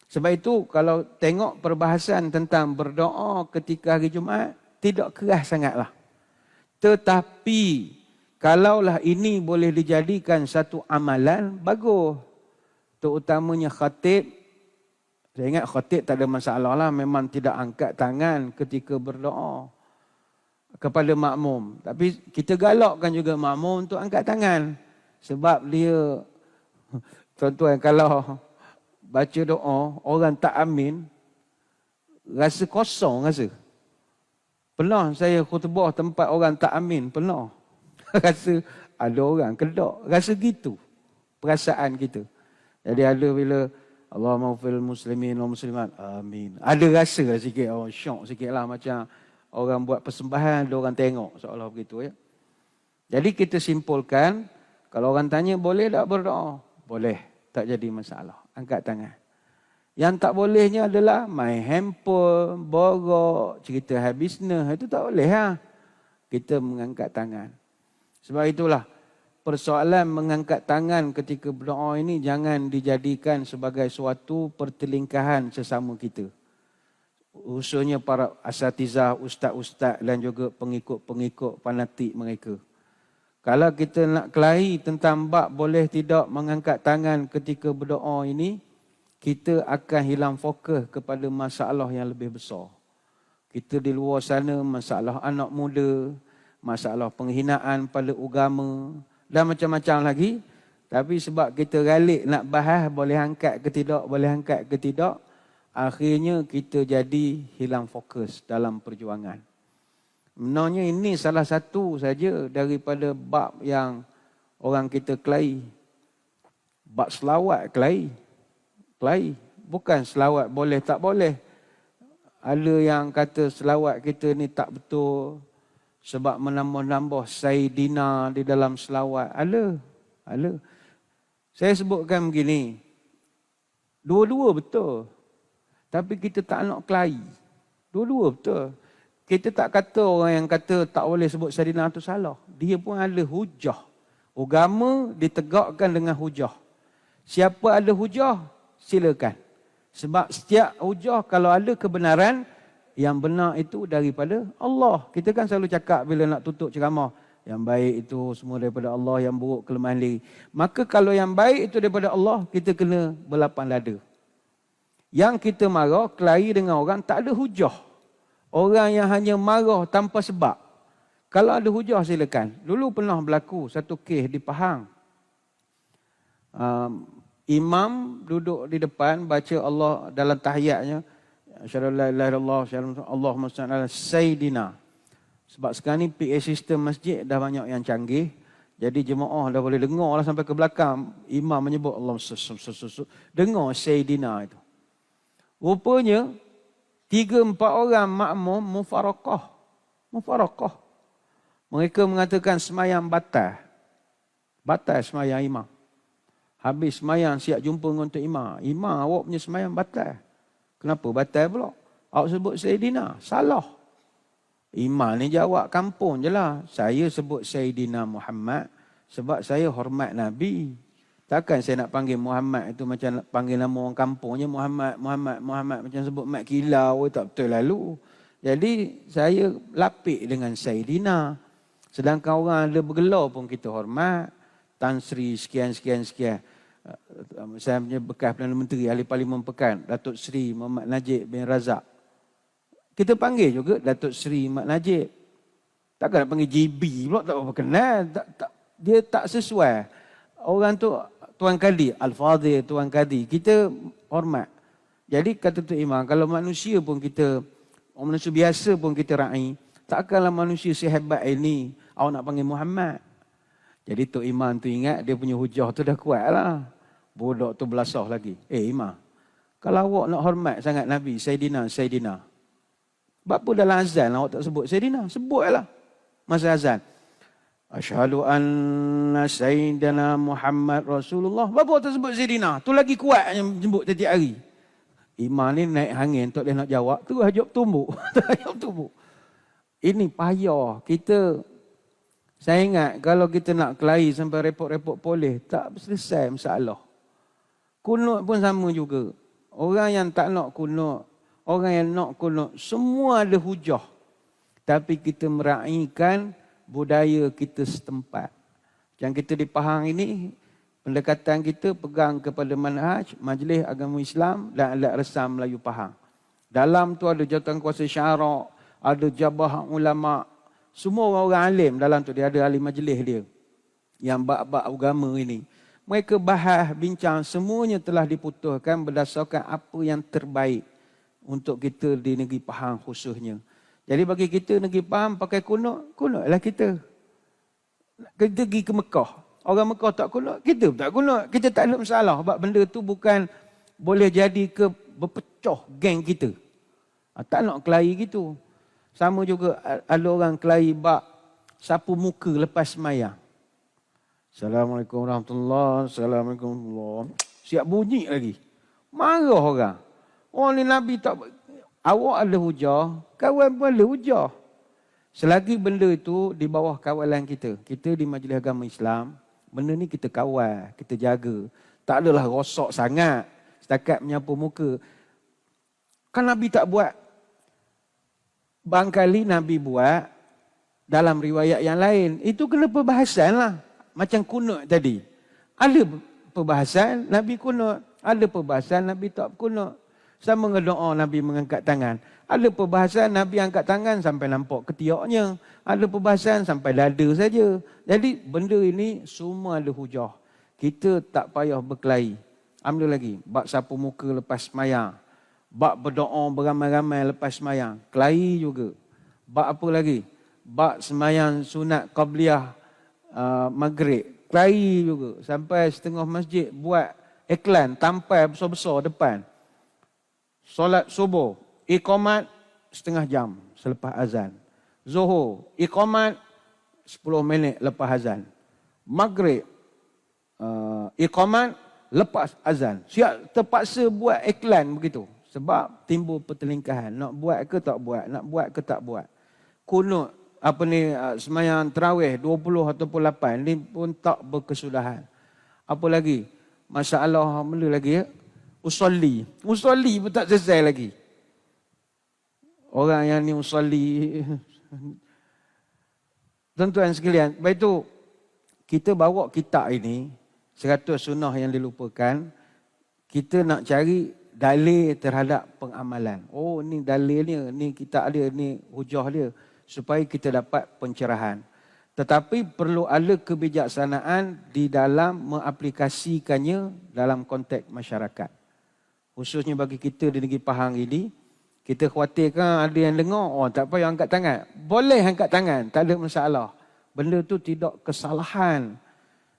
Sebab itu kalau tengok perbahasan tentang berdoa ketika hari Jumaat, tidak keras sangatlah. Tetapi kalaulah ini boleh dijadikan satu amalan, bagus. Terutamanya khatib. Saya ingat khatib tak ada masalah lah, memang tidak angkat tangan ketika berdoa kepada makmum. Tapi kita galakkan juga makmum untuk angkat tangan. Sebab dia, tuan-tuan, kalau baca doa, orang tak amin, rasa kosong rasa. Pernah saya khutbah tempat orang tak amin, pernah. Rasa ada orang kedok, rasa gitu perasaan kita. Jadi ada bila Allahumma fil muslimin wal muslimat, amin. Ada rasa lah sikit, syok sikit lah macam orang buat persembahan, ada orang tengok seolah begitu ya. Jadi kita simpulkan, kalau orang tanya boleh tak berdoa? Boleh, tak jadi masalah. Angkat tangan. Yang tak bolehnya adalah main handphone, borok, cerita habis business, itu tak boleh ha. Kita mengangkat tangan. Sebab itulah persoalan mengangkat tangan ketika berdoa ini jangan dijadikan sebagai suatu pertelingkahan sesama kita. Khususnya para asatizah, ustaz-ustaz dan juga pengikut-pengikut fanatik mereka. Kalau kita nak kelahi tentang bab boleh tidak mengangkat tangan ketika berdoa ini, kita akan hilang fokus kepada masalah yang lebih besar. Kita di luar sana masalah anak muda, masalah penghinaan pada agama dan macam-macam lagi. Tapi sebab kita galik nak bahas boleh angkat ke tidak, boleh angkat ke tidak, akhirnya kita jadi hilang fokus dalam perjuangan. Sebenarnya ini salah satu saja daripada bab yang orang kita kelahi. Bab selawat kelahi. Bukan selawat boleh tak boleh. Ada yang kata selawat kita ni tak betul sebab menambah-nambah Sayyidina di dalam selawat. Ada. Saya sebutkan begini. Dua-dua betul. Tapi kita tak nak kelahi. Dua-dua betul. Kita tak kata orang yang kata tak boleh sebut Sayyidina itu salah. Dia pun ada hujah. Agama ditegakkan dengan hujah. Siapa ada hujah, silakan. Sebab setiap hujah kalau ada kebenaran, yang benar itu daripada Allah. Kita kan selalu cakap bila nak tutup ceramah, yang baik itu semua daripada Allah, yang buruk kelemahan diri. Maka kalau yang baik itu daripada Allah, kita kena berlapang dada. Yang kita marah, kelahi dengan orang tak ada hujah. Orang yang hanya marah tanpa sebab. Kalau ada hujah silakan. Dulu pernah berlaku satu kes di Pahang. Imam duduk di depan baca Allah dalam tahiyatnya. Asyhadu an la ilaha illallah, Allahumma shalli ala Sayyidina. Sebab sekarang ni PA sistem masjid dah banyak yang canggih. Jadi jemaah dah boleh dengar lah sampai ke belakang. Imam menyebut Allah dengar Sayyidina itu. Rupanya 3-4 orang makmum mufarakah. Mereka mengatakan semayang batal. Batal semayang imam. Habis semayang siap jumpa dengan Tok Imam. Imam, awak punya semayang batal. Kenapa batal pula? Awak sebut Sayyidina. Salah. Imam ni jawab kampung je lah. Saya sebut Sayyidina Muhammad sebab saya hormat Nabi. Takkan saya nak panggil Muhammad itu macam nak panggil nama orang kampungnya Muhammad. Macam sebut Mat Kilau. Tak betul lalu. Jadi saya lapik dengan Sayyidina. Sedangkan orang ada bergelar pun kita hormat. Tan Sri sekian. Saya punya bekas Perdana Menteri Ahli Parlimen Pekan, Datuk Seri Muhammad Najib bin Razak. Kita panggil juga Datuk Seri Mat Najib. Takkan nak panggil JB pula, tak apa kenal. Dia tak sesuai. Orang tu Tuan Kadi, Al-Fadhil Tuan Kadi. Kita hormat. Jadi kata Tok Imam, kalau manusia pun kita, manusia biasa pun kita raih, takkanlah manusia sehebat ini. awak nak panggil Muhammad. Jadi Tok Imam tu ingat dia punya hujah tu dah kuat lah. Budak tu belasah lagi. Imam, kalau awak nak hormat sangat Nabi, Sayyidina, sebab apa dalam azan awak tak sebut Sayyidina? Sebutlah masa azan. Asyhadu anna Sayyidina Muhammad Rasulullah. Sebab apa awak tak sebut Sayyidina? Tu lagi kuat yang jemput setiap hari. Imam ni naik angin, tak boleh nak jawab. Tu hajab tumbuk. Ini payah. Saya ingat kalau kita nak kelahi sampai repot-repot polis, tak selesai masalah. Kunut pun sama juga. Orang yang tak nak kunut, orang yang nak kunut, semua ada hujah. Tapi kita meraihkan budaya kita setempat. Yang kita di Pahang ini, pendekatan kita pegang kepada manhaj Majlis Agama Islam dan Alat Resam Melayu Pahang. Dalam tu ada jawatankuasa syarak, ada jabah ulama'. Semua orang-orang alim dalam tu. Dia ada ahli majlis dia. Yang bab-bab agama ini. Mereka bahas, bincang. Semuanya telah diputuskan berdasarkan apa yang terbaik untuk kita di negeri Pahang khususnya. Jadi bagi kita negeri Pahang pakai kunut, kunutlah kita. Kita pergi ke Mekah. Orang Mekah tak kunut, kita tak kunut. Kita tak ada masalah. Sebab benda tu bukan boleh jadi ke berpecah geng kita. Tak nak kelahi gitu. Sama juga ada orang kelahi bak sapu muka lepas sembahyang. Assalamualaikum warahmatullahi wabarakatuh. Assalamualaikum warahmatullahi wabarakatuh. Siap bunyi lagi. Marah orang. Oh ni Nabi tak... Awak ada hujah, kawan pun ada hujah. Selagi benda itu di bawah kawalan kita. Kita di Majlis Agama Islam, benda ni kita kawal, kita jaga. Tak adalah rosak sangat. Setakat menyapu muka. Kan Nabi tak buat. Barangkali Nabi buat dalam riwayat yang lain. Itu kena perbahasan lah. Macam kunut tadi. Ada perbahasan Nabi kunut. Ada perbahasan Nabi tak kunut. Sama dengan doa Nabi mengangkat tangan. Ada perbahasan Nabi angkat tangan sampai nampak ketiaknya. Ada perbahasan sampai dada saja. Jadi benda ini semua ada hujah. Kita tak payah berkelahi. Ambil lagi. Bab sapu muka lepas semayang. Bab berdoa beramai-ramai lepas semayang. Kelahi juga. Bab apa lagi? Bab semayang sunat qabliyah maghrib. Kelahi juga. Sampai setengah masjid buat iklan tampal besar-besar depan. Solat subuh. Iqamat setengah jam selepas azan. Zuhur. Iqamat 10 minit lepas azan. Maghrib. Iqamat lepas azan. Siap terpaksa buat iklan begitu. Sebab timbul pertelingkahan. Nak buat ke tak buat? Nak buat ke tak buat? Kunut semayang tarawih 20 ataupun 8 ni pun tak berkesudahan. Apa lagi? Masalah mana lagi ya? Usolli pun tak selesai lagi. Orang yang ni usolli. Tuan-tuan sekalian, baik tu kita bawa kitab ini 100 sunnah yang dilupakan. Kita nak cari dalil terhadap pengamalan. Oh ni dalilnya, ni kitab dia, ni hujah dia. Supaya kita dapat pencerahan. Tetapi perlu ada kebijaksanaan di dalam mengaplikasikannya dalam konteks masyarakat. Khususnya bagi kita di negeri Pahang ini, kita khawatirkan ada yang dengar, oh tak payah angkat tangan. Boleh angkat tangan, tak ada masalah. Benda tu tidak kesalahan.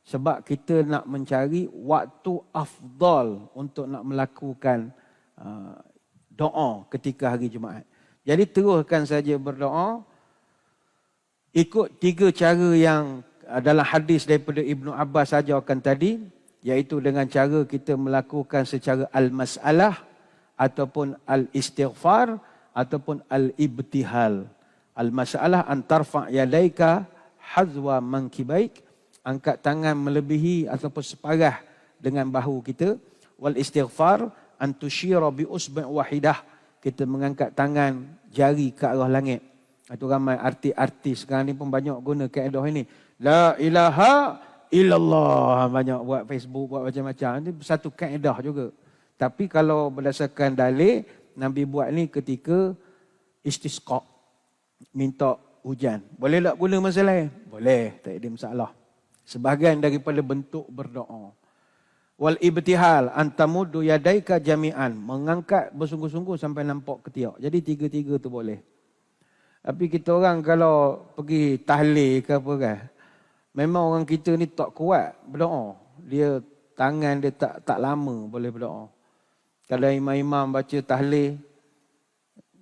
Sebab kita nak mencari waktu afdal untuk nak melakukan doa ketika hari Jumaat. Jadi teruskan saja berdoa. Ikut 3 cara yang dalam hadis daripada Ibnu Abbas ajarkan tadi. Iaitu dengan cara kita melakukan secara al-mas'alah ataupun al-istighfar ataupun al-ibtihal. Al-mas'alah antarfa' yadaika hazwa mankibaik. Angkat tangan melebihi ataupun separah dengan bahu kita. Wal-istighfar antushira bi usbi' wahidah. Kita mengangkat tangan jari ke arah langit. Itu ramai artis-artis sekarang ni pun banyak guna kaedah ini. La ilaha illallah. Banyak buat Facebook, buat macam-macam. Ini satu kaedah juga. Tapi kalau berdasarkan dalil, Nabi buat ni ketika istisqa. Minta hujan. Boleh tak guna masa lain? Boleh. Tak ada masalah. Sebahagian daripada bentuk berdoa. Wal ibtihal antamuddu yadaika jami'an. Mengangkat bersungguh-sungguh sampai nampak ketiak. Jadi 3-3 tu boleh. Tapi kita orang kalau pergi tahlil ke apa kan, memang orang kita ni tak kuat berdoa. Dia tangan dia tak lama boleh berdoa. Kalau imam-imam baca tahlil,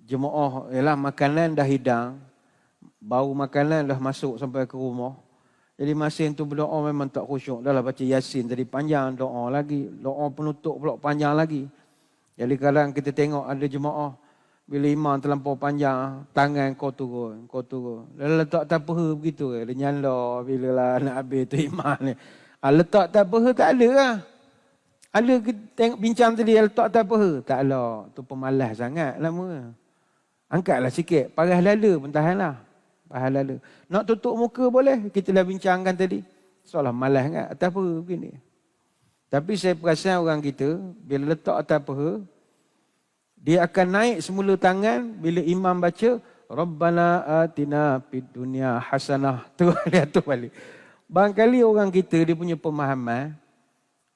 jemaah ialah makanan dah hidang, bau makanan dah masuk sampai ke rumah. Jadi masa itu berdoa memang tak khusyuk. Dah lah baca Yasin tadi panjang, doa lagi. Doa penutup pula panjang lagi. Jadi kadang kita tengok ada jemaah, bila imam terlampau panjang, tangan kau turun. Dia letak tak apa begitu. Dia nyala bila lah nak habis tu imam ni. Letak tak apa tak ada lah. Ada kita tengok bincang tadi, letak tak apa. Tak ada. Tu pemalas sangat lama. Angkatlah sikit. Parah lala pun tahanlah. Parah lala. Nak tutup muka boleh. Kita dah bincangkan tadi. Soalah malas sangat. Atas apa begini. Tapi saya perasan orang kita, bila letak atas paha, dia akan naik semula tangan bila imam baca, Rabbana atina fid dunya hasanah. Tu dia tu balik. Barangkali orang kita dia punya pemahaman,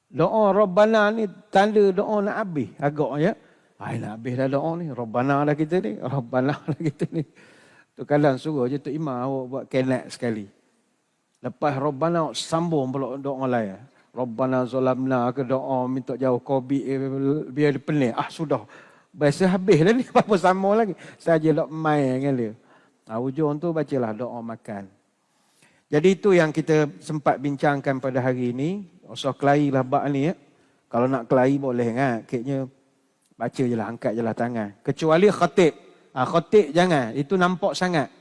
doa Rabbana ni tanda doa nak habis agaknya. Nak habis dah doa ni. Rabbana lah kita ni. Rabbana lah kita ni. Tu kadang suruh je tu imam awak buat kenak sekali. Lepas Rabbana sambung pula doa lain. Rabbana zalamna ke doa minta jauh COVID biar dia pening. Sudah. Biasa habis dah ni. Apa sama lagi. Saja nak main dengan dia. Hujung tu bacalah doa makan. Jadi itu yang kita sempat bincangkan pada hari ini. Usah kelahi lah bab ni. Kalau nak kelahi boleh kan. Kayaknya baca je lah. Angkat je lah tangan. Kecuali khatib. Khatib jangan. Itu nampak sangat.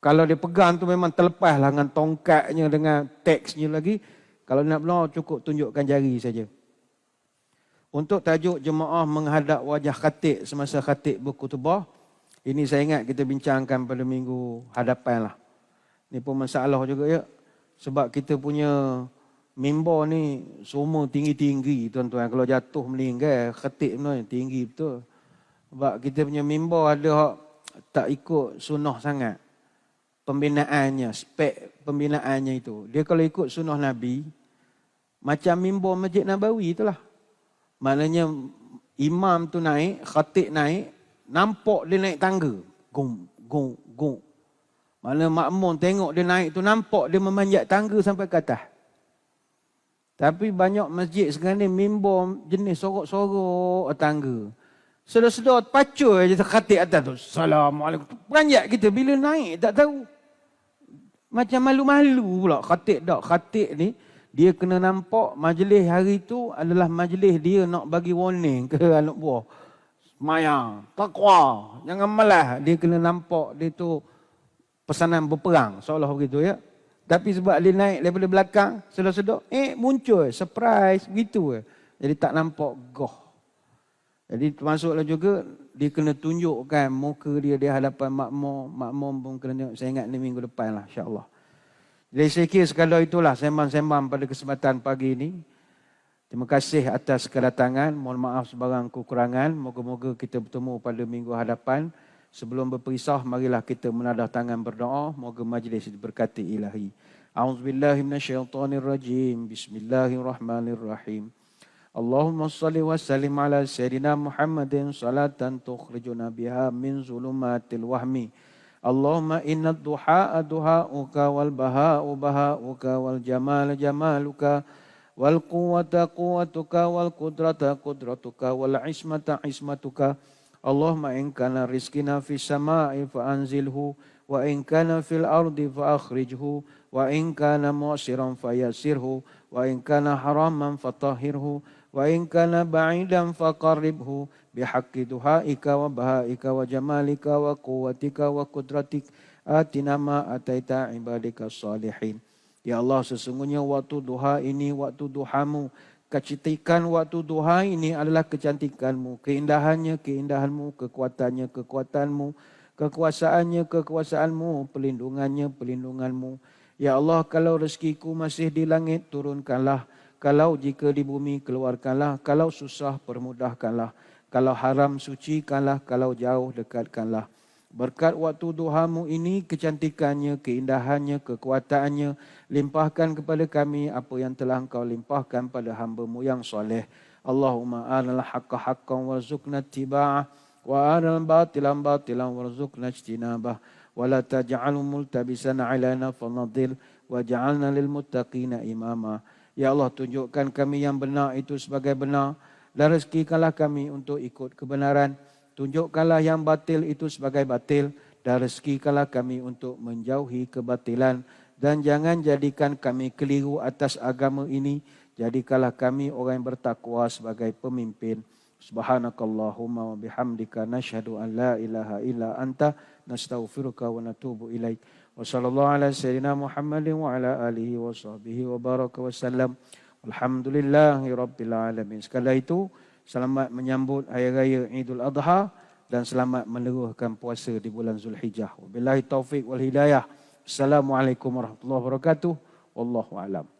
Kalau dia pegang tu memang terlepas lah dengan tongkatnya, dengan teksnya lagi. Kalau nak berdoa cukup tunjukkan jari saja. Untuk tajuk jemaah menghadap wajah khatib semasa khatib berkhutbah, ini saya ingat kita bincangkan pada minggu hadapan lah. Ini pun masalah juga ya. Sebab kita punya mimbar ni semua tinggi-tinggi tuan-tuan. Kalau jatuh meninggal, khatib ni tinggi betul. Sebab kita punya mimbar ada tak ikut sunnah sangat. Pembinaannya, spek pembinaannya itu. Dia kalau ikut sunnah Nabi, macam mimbar Masjid Nabawi itulah. Maknanya imam tu naik, khatib naik, nampak dia naik tangga. Gong, gong, gong. Maknanya makmum tengok dia naik tu, nampak dia memanjat tangga sampai ke atas. Tapi banyak masjid sekarang ni mimbar jenis sorok-sorok tangga. Sedar-sedar pacul je khatib atas tu. Assalamualaikum. Beranjak kita bila naik tak tahu. Macam malu-malu pula khatib tak. Khatib ni dia kena nampak majlis hari tu adalah majlis dia nak bagi warning ke anak buah. Semayang, taqwa, jangan malas. Dia kena nampak dia tu pesanan berperang seolah begitu ya. Tapi sebab dia naik daripada belakang, sedar-sedar, muncul, surprise, begitu. Jadi tak nampak goh. Jadi termasuklah juga, dia kena tunjukkan muka dia di hadapan makmum. Makmum pun kena tengok, saya ingat ni minggu depan lah, insyaAllah. Jadi saya kira sekadar itulah sembang-sembang pada kesempatan pagi ini. Terima kasih atas kedatangan, mohon maaf sebarang kekurangan. Moga-moga kita bertemu pada minggu hadapan. Sebelum berpisah, marilah kita menadah tangan berdoa. Moga majlis diberkati ilahi. A'udzubillahi minasyaitonirrajim. Bismillahirrahmanirrahim. Allahumma salli wa sallim ala Sayyidina Muhammadin salatan tukhrijuna biha min zulumatil wahmi. Allahumma inna duha'a duha'uka wal baha'u baha'uka wal jamal jamaluka wal quwwata quwwatuka wal qudrata qudratuka wal ismata ismatuka. Allahumma in kana rizqina fis sama'i fa anzilhu wa in kana fil ardi fa akhrijhu wa in kana mu'siran fayassirhu wa in kana haraman fatahhirhu wa in kana ba'idan faqarribhu bihaqqi duhaika wa bahaika wa jamalika wa quwwatika wa qudratik atina ma ataita ibadika salihin. Ya Allah, sesungguhnya waktu duha ini waktu duhamu. Kecantikan waktu duha ini adalah kecantikanmu, keindahannya keindahanmu, kekuatannya kekuatanmu, kekuasaannya kekuasaanmu, pelindungannya pelindunganmu. Ya Allah, kalau rezekiku masih di langit, turunkanlah. Kalau jika di bumi, keluarkanlah. Kalau susah, permudahkanlah. Kalau haram, sucikanlah. Kalau jauh, dekatkanlah. Berkat waktu duhamu ini, kecantikannya, keindahannya, kekuatannya, limpahkan kepada kami apa yang telah engkau limpahkan pada hamba-Mu yang soleh. Allahumma arinal haqqa haqqan warzuqna ittiba'ah وأرنا الباطل باطلا وارزقنا اجتنابه ولا تجعله ملتبسا علينا فنضل واجعلنا للمتقين إماما. Ya Allah, tunjukkan kami yang benar itu sebagai benar dan rezekikanlah kami untuk ikut kebenaran. Tunjukkanlah yang batil itu sebagai batil dan rezekikanlah kami untuk menjauhi kebatilan. Dan jangan jadikan kami keliru atas agama ini. Jadikanlah kami orang yang bertakwa sebagai pemimpin. Subhanakallahumma wa bihamdika nashhadu an la ilaha illa anta nastaghfiruka wa natubu ilaik. Wa sallallahu ala sayyidina Muhammadin wa ala alihi wa sahbihi wa baraka wa sallam. Alhamdulillahi rabbil alamin. Sekali itu, selamat menyambut Hari Raya Idul Adha dan selamat meneruskan puasa di bulan Zulhijjah. Wabillahi taufiq wal hidayah. Assalamualaikum warahmatullahi wabarakatuh. Wallahu a'lam.